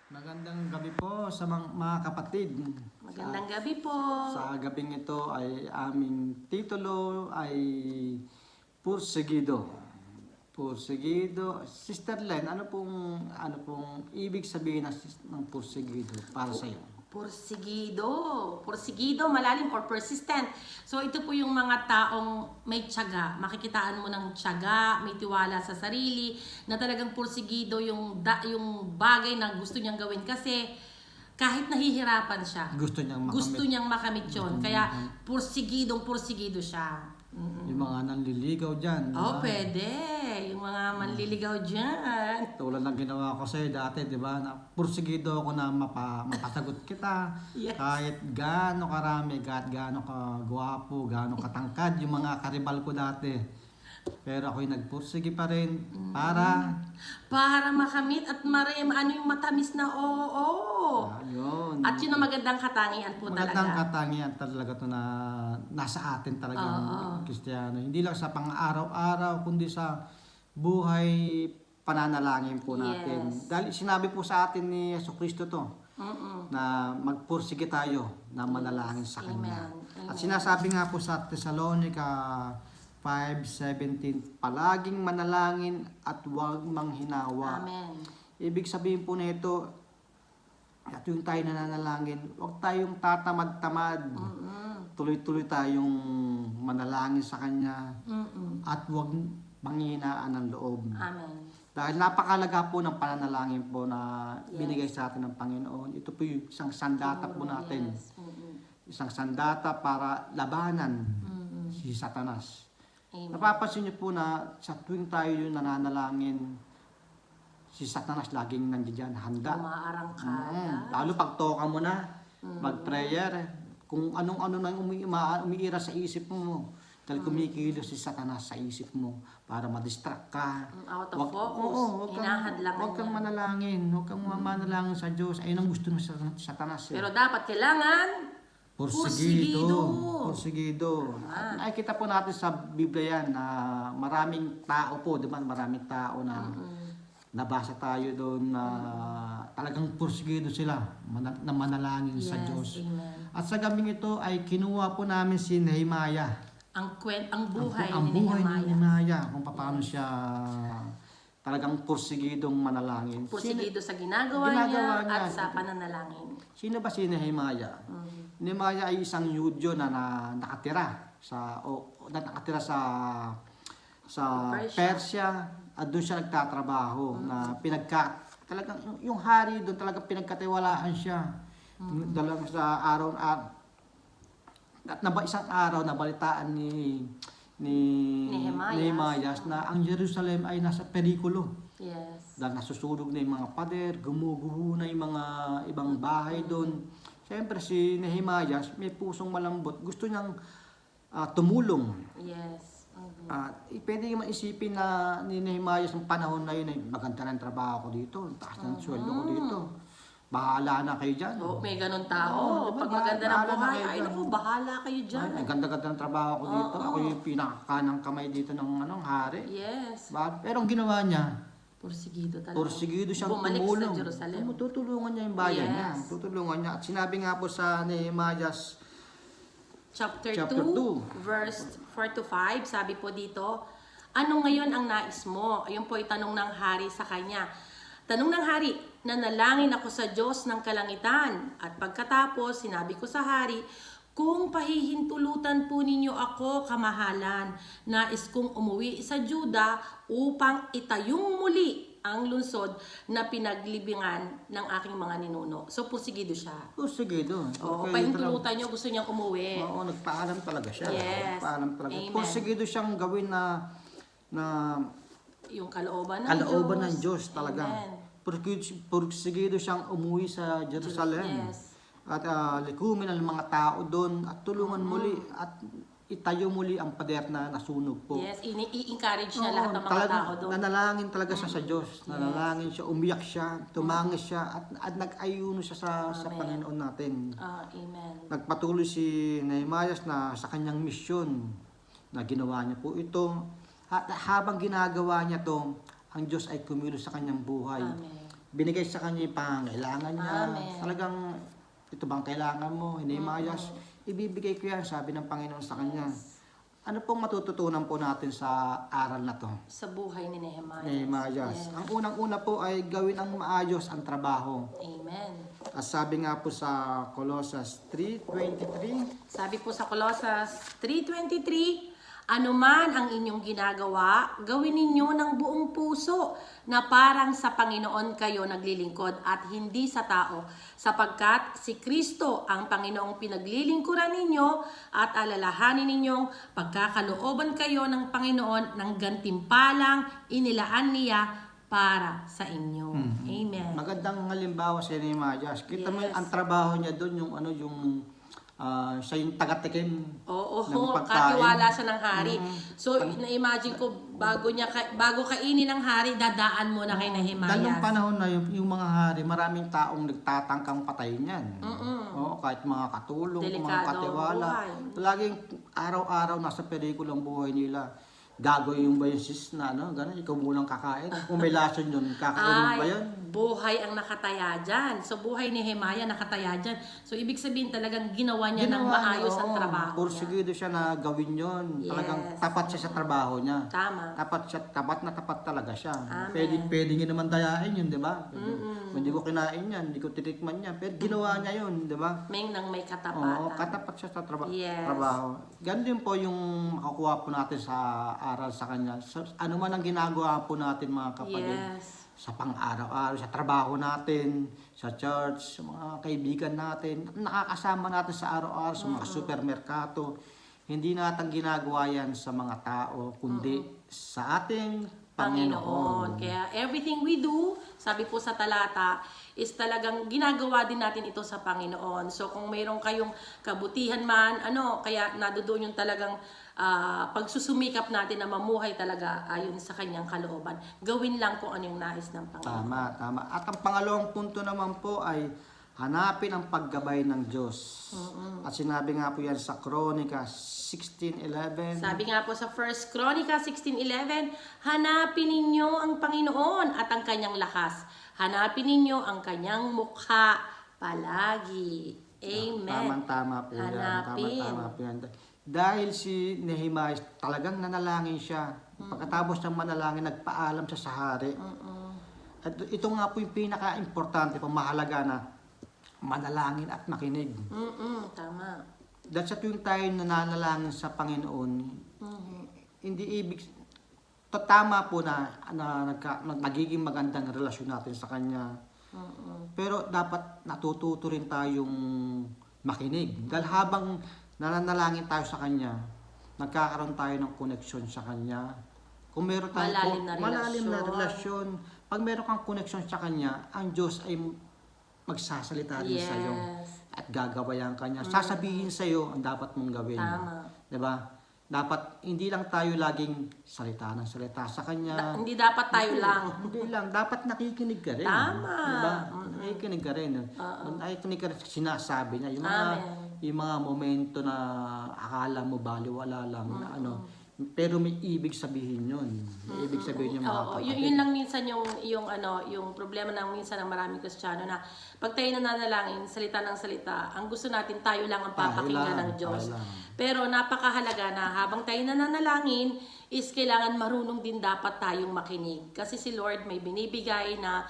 Magandang gabi po sa mga kapatid. Magandang gabi po. Sa gabing ito ay aming titulo ay Pursegido. Pursegido. Sister Len, ano pong ibig sabihin ng Pursegido para sa iyo? Porsigido, malalim or persistent. So ito po yung mga taong may tiyaga. Makikitaan mo ng tiyaga, may tiwala sa sarili, na talagang porsigido yung bagay na gusto niyang gawin kasi kahit nahihirapan siya, gusto niyang makamit yun. Kaya porsigido siya. Yung mga nanliligaw dyan. Oh, pwede. Yung mga manliligaw dyan. Tulad ng ginawa ko sa'yo dati, di ba? Pursigido ako na mapasagot kita. Yes. Kahit gaano karami, kahit gaano ka gwapo, gaano katangkad, yung mga karibal ko dati. Pero ako'y nagpursigi pa rin para makamit at ano yung matamis na oo. yun. At yun ang magandang katangian po Magandang talaga. katangian talaga to na nasa atin talaga ng Kristiyano. Hindi lang sa pang-araw-araw, kundi sa buhay pananalangin po natin. Yes. Dahil sinabi po sa atin ni Jesucristo to, na magpursige tayo na manalangin sa Kanya. Amen. At sinasabi nga po sa Thessalonica 5:17, palaging manalangin at huwag manghinawa. Amen. Ibig sabihin po nito, at yung tayo nananalangin, huwag tayong tatamad-tamad. Tuloy-tuloy tayong manalangin sa Kanya at huwag manghinaan ng loob. Amen. Dahil napakalaga po ng pananalangin po na binigay sa atin ng Panginoon. Ito po yung isang sandata po natin. Yes. Isang sandata para labanan si Satanas. Amen. Napapansin niyo po na sa tuwing tayo yung nananalangin, si Satanas laging nandiyan, handa. Umaarangkada. Lalo pag toka mo na, mag-prayer, kung anong-ano nang umiira sa isip mo. Dahil kumikilos si Satanas sa isip mo para ma-distract ka. Out of focus. Hinahadlangan Huwag kang niya. manalangin. Huwag kang manalangin sa Diyos. Ayun ang gusto ng Satanas. Pero dapat kailangan Porsigido. At nakikita po natin sa Biblia yan na maraming tao po, di ba? Maraming tao na nabasa tayo doon na talagang porsigido sila na manalangin sa Diyos. Amen. At sa gabing ito ay kinuha po namin si Nehemiah. Ang buhay Ang ni buhay ni Nehemiah. Nehemiah, kung paano siya talagang porsigidong manalangin. Porsigido sa ginagawa niya at sa pananalangin. Sino ba si Nehemiah? Nehemiah ay isang Yudyo na nakatira sa Persia at doon siya nagtatrabaho na talagang yung hari doon talagang pinagkatiwalaan siya. Dalang sa araw at isang araw nabalitaan ni Nehemiah na ang Jerusalem ay nasa perikulo. Yes. Dahil nasusunog na yung mga pader, gumuguho na yung mga ibang bahay doon. Siyempre si Nehemiah, may pusong malambot. Gusto niyang tumulong. Yes. Pwede naman isipin na ni Nehemiah sa panahon na yun, ay maganda ng trabaho ko dito, taas ng sweldo ko dito. Bahala na kayo dyan. Oh, may ganun tao. Diba? Pag maganda ng Bahala na buhay, kayo ay dyan. naku, bahala kayo dyan. Ay, ganda-ganda ng trabaho ko dito. Ako yung pinakakanang kamay dito ng hari. Yes. Pero ang ginawa niya, Porsigido talaga. Porsigido siyang Bumalik tumulong. sa Jerusalem. Tutulungan niya yung bayan niya. Yes. Tutulungan niya. At sinabi nga po sa Nehemiah Chapter Chapter 2, verse 4 to 5, sabi po dito, ano ngayon ang nais mo? Ayun po itanong ng hari sa kanya. Tanong ng hari, nanalangin ako sa Diyos ng kalangitan. At pagkatapos, sinabi ko sa hari, kung pahihintulutan po ninyo ako, kamahalan, nais kong umuwi sa Juda upang itayong muli ang lungsod na pinaglibingan ng aking mga ninuno. So, porsigido siya. Porsigido. Oo, pahintulutan nyo, gusto niyang umuwi. Oo, nagpaalam talaga siya. Yes. Nagpaalam talaga. Amen. Porsigido siyang gawin na Yung kalooban ng kalooban Diyos. ng Diyos talaga. Amen. Porsigido siyang umuwi sa Jerusalem. Yes. At likumin ang mga tao doon at tulungan muli at itayo muli ang pader na nasunog po. Yes, i-encourage niya lahat ng mga talagang tao doon. nanalangin talaga siya sa Diyos. Nanalangin siya, umiyak siya, tumangis siya, at nag-ayuno siya sa Panginoon natin. Amen. Nagpatuloy si Nehemiah na sa kanyang misyon na ginawa niya po ito. At habang ginagawa niya to, ang Diyos ay kumilos sa kanyang buhay. Amen. binigay sa kanya yung pangangailangan niya. Amen. Talagang, ito bang kailangan mo, Nehemias? Ibibigay ko yan, sabi ng Panginoon sa kanya. Ano pong matututunan po natin sa aral na to? Sa buhay ni Nehemiah. Nehemias. Ang unang-una po ay gawin ang maayos ang trabaho. Amen. At sabi nga po sa Colossus 3:23, Sabi po sa Colossus 3:23, anuman ang inyong ginagawa, gawin ninyo ng buong puso na parang sa Panginoon kayo naglilingkod at hindi sa tao, sapagkat si Kristo ang Panginoong pinaglilingkuran ninyo at alalahanin ninyong pagkakalooban kayo ng Panginoon ng gantimpalang inilaan niya para sa inyo. Amen. magandang halimbawa si Nehemias. Kita mo Yes. ang trabaho niya doon, siya yung taga-tikim. Oo, ng pagkain. katiwala siya ng hari. So, na-imagine ko, bago kainin ng hari, dadaan mo na kay Nehemiah. Dalong panahon na yung mga hari, maraming taong nagtatangkang patayin yan. Oo, kahit mga katulong, mga Delikado katiwala. buhay. Laging araw-araw nasa pelikulang buhay nila. Gagawin ba yung sis na gano'n, ikaw munang kakain. Kung may lason yun, kakainin ba yun? Buhay ang nakataya dyan. So, buhay ni Nehemiah nakataya dyan. So, ibig sabihin talagang ginawa niya ng maayos ang trabaho niya. Pursigido siya na gawin yun. Yes. Talagang tapat siya sa trabaho niya. Tama. Tapat na tapat talaga siya. Amen. Pwede niya naman dayain yun, di ba? Hindi ko kinain yan, hindi ko titikman yan. Pero ginawa niya yun, di ba? Nang may katapatan. Oo, katapat siya sa Yes. trabaho. Ganun din po yung makukuha po natin sa aral sa kanya. Ano man ang ginagawa po natin mga kapatid. Yes. Sa pang-araw-araw, sa trabaho natin, sa church, sa mga kaibigan natin, nakakasama natin sa araw-araw sa mga supermerkado. Hindi natin ginagawa yan sa mga tao, kundi sa ating Panginoon. Kaya everything we do, sabi po sa talata, is talagang ginagawa din natin ito sa Panginoon. So kung mayroon kayong kabutihan man, kaya nadudoon yung talagang pagsusumikap natin na mamuhay talaga ayon sa kanyang kalooban. Gawin lang kung ano yung nais ng Panginoon. Tama. At ang pangalawang punto naman po ay hanapin ang paggabay ng Diyos. At sinabi nga po yan sa Kronika 16:11. Sabi nga po sa 1 Chronica 16:11, hanapin ninyo ang Panginoon at ang kanyang lakas. Hanapin ninyo ang kanyang mukha palagi. Amen. Tama po yan. Hanapin. Tama po yan. Dahil si Nehemias, talagang nanalangin siya. Pagkatapos ng manalangin, nagpaalam siya sa hari. At ito nga po yung pinaka-importante, mahalaga na manalangin at makinig. Tama. Dahil sa tuwing tayo nananalangin sa Panginoon, hindi ibig, tama po na nagiging magandang relasyon natin sa Kanya. Pero dapat natututo rin tayong makinig. Dahil habang nananalangin tayo sa Kanya, nagkakaroon tayo ng koneksyon sa Kanya. Kung meron tayong malalim na relasyon, pag meron kang koneksyon sa Kanya, ang Diyos ay magsasalita din sa iyo at gagabayan ka niya. Sasabihin sa iyo ang dapat mong gawin. Tama. 'Di ba? Dapat hindi lang tayo laging salita ng salita sa Kanya. Hindi dapat tayo lang. Hindi lang, dapat nakikinig ka rin. Tama. Diba? Nakikinig ka rin. Nakikinig ka rin sa sinasabi niya. Yung mga momento na akala mo baliwala lang na pero may ibig sabihin yun. May ibig sabihin yung mga kapatid. Yun lang minsan yung problema ng minsan ng maraming Kristiyano na pag tayo nananalangin, salita ng salita, ang gusto natin tayo lang ang papakinggan ng Diyos. Pero napakahalaga na habang tayo nananalangin, is kailangan marunong din dapat tayong makinig. Kasi si Lord may binibigay na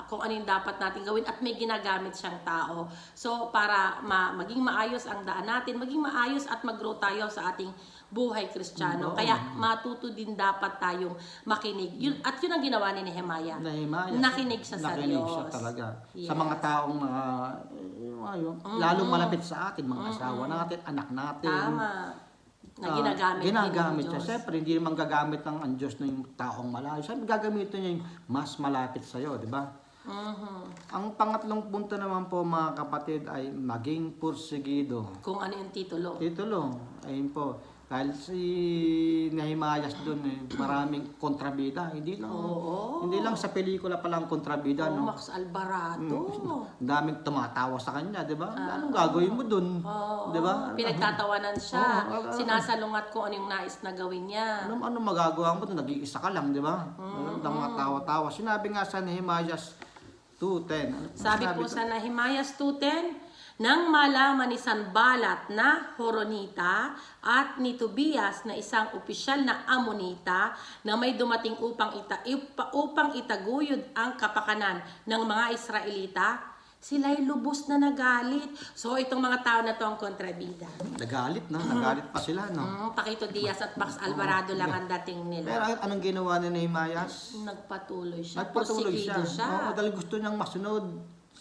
kung ano yung dapat natin gawin at may ginagamit siyang tao. So para maging maayos ang daan natin, maging maayos at mag-grow tayo sa ating buhay Kristiyano. Kaya matuto din dapat tayong makinig. At yun ang ginawa ni Nehemiah. Nakinig siya sa Diyos. Nakinig siya talaga. Sa mga taong lalong malapit sa atin, mga asawa natin, anak natin. Tama. Na ginagamit siya. Siyempre, hindi naman gagamit ng Diyos na yung taong malayo. Siyempre, gagamitin niya yung mas malapit sa'yo, di ba? Ang pangatlong punto naman po, mga kapatid, ay maging pursigido. Kung ano yung titulo. Ayun po. Dahil si Nehemias doon maraming kontrabida. Hindi lang sa pelikula pa lang kontrabida, Oh, no? Max Alvarado. Ang daming tumatawa sa kanya, di ba? Anong gagawin mo doon? Oo, Di ba? pinagtatawanan siya. Oo, Sinasalungat kung ano yung nais na gawin niya. Ano magagawa mo doon? Nag-iisa ka lang, di ba? Mga tawa-tawa. Sinabi nga sa Nehemias 2:10. Ano Sabi sinabi po doon? sa Nehemias 2:10, nang malaman ni Sanballat na Horonita at ni Tobias na isang opisyal na Amonita na may dumating upang itaguyod ang kapakanan ng mga Israelita, sila'y lubos na nagalit. So itong mga tao na to ang kontrabida. Nagalit pa sila, no? Paquito Diaz at Max Alvarado lang ang dating Pero nila. anong ginawa ni Nehemias? Nagpatuloy siya. Nagpatuloy Porsigido siya. Oo, dahil gusto niyang masunod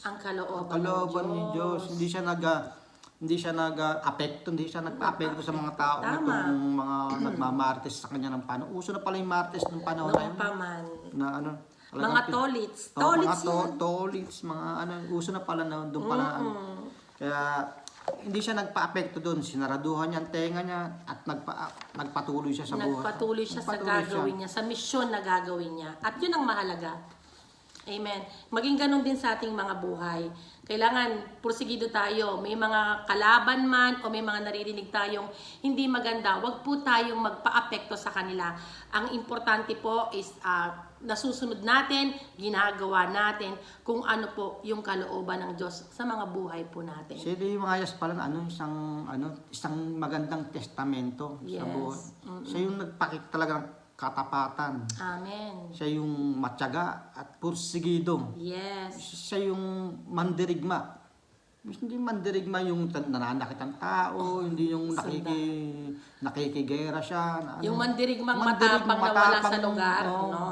ang kalooban, kalooban ng ni Diyos. Diyos. Hindi siya nag-apekto, hindi siya nagpa-apekto sa mga tao Tama. nitong mga nagmamartes sa kanya ng panahon. Uso na pala yung martes ng panahon na yun. Noong paman. Na ano, Mga tolits. mga Tolits yan. tolits, mga ano, uso na pala na doon pala. Kaya hindi siya nagpa-apekto doon. Sinaraduhan niya ang tenga niya at nagpatuloy siya sa buhay. Nagpatuloy siya sa gagawin niya, sa misyon na gagawin niya. At yun ang mahalaga. Amen. Maging ganun din sa ating mga buhay. Kailangan porsigido tayo. May mga kalaban man o may mga naririnig tayong hindi maganda, wag po tayong magpa-apekto sa kanila. Ang importante po is nasusunod natin, ginagawa natin kung ano po yung kalooban ng Diyos sa mga buhay po natin. Si Nehemias pala isang magandang testamento sa Yes. buhay. Siya yung nagpakita talaga ng katapatan. Amen. Siya yung matyaga at pursigido. Yes. Siya yung mandirigma. Hindi mandirigma yung nananakit ang tao, hindi yung nakikigera siya. Yung mandirigmang matapang na wala sa lugar. oo. No?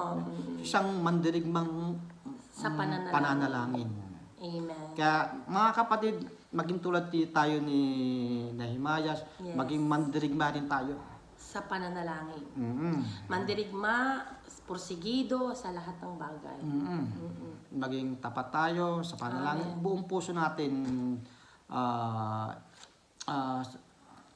Isang mandirigmang Sa pananalangin. pananalangin. Amen. Kaya mga kapatid, maging tulad tayo ni Nehemias, Yes. maging mandirigma rin tayo. Sa pananalangin. Mm-mm. Mandirigma, porsigido sa lahat ng bagay. Maging tapat tayo sa panalangin. Buong puso natin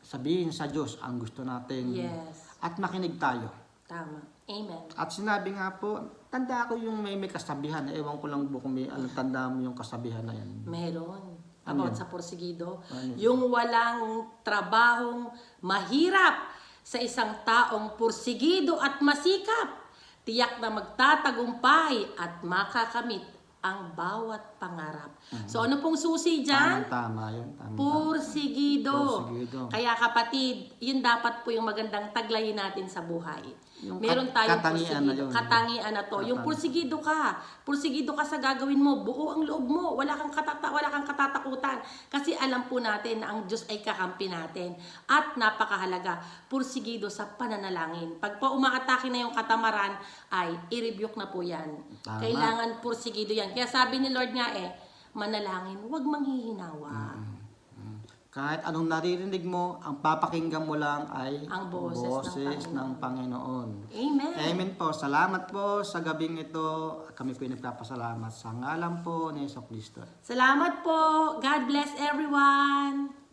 sabihin sa Diyos ang gusto natin. Yes. At makinig tayo. Tama. Amen. At sinabi nga po, tanda ko yung may kasabihan. Ewan ko lang po kung tanda mo yung kasabihan na yan. Meron. Ano About yan? sa porsigido. Ano? Yung walang trabahong mahirap sa isang taong porsigido at masikap. Tiyak na magtatagumpay at makakamit ang bawat pangarap. So ano pong susi dyan? Tama yun. Tama. Porsigido. Porsigido. Kaya kapatid, yun dapat po yung magandang taglayin natin sa buhay. Yung Meron tayong katangian na porsigido. yun. Katangian na to. Yung porsigido ka. Porsigido ka sa gagawin mo. Buo ang loob mo. Wala kang katatakutan. Kasi alam po natin na ang Diyos ay kakampi natin. At napakahalaga, porsigido sa pananalangin. Pag pa umaatake na yung katamaran, ay i-rebuke na po yan. Tama. Kailangan porsigido yan. Kaya sabi ni Lord nga manalangin, huwag manghihinawa. Kahit anong naririnig mo, ang papakinggan mo lang ay Ang boses ng Panginoon. Amen. Amen po. Salamat po sa gabing ito. Kami po nagpapasalamat sa ngalan po ni Jesucristo. Salamat po. God bless everyone.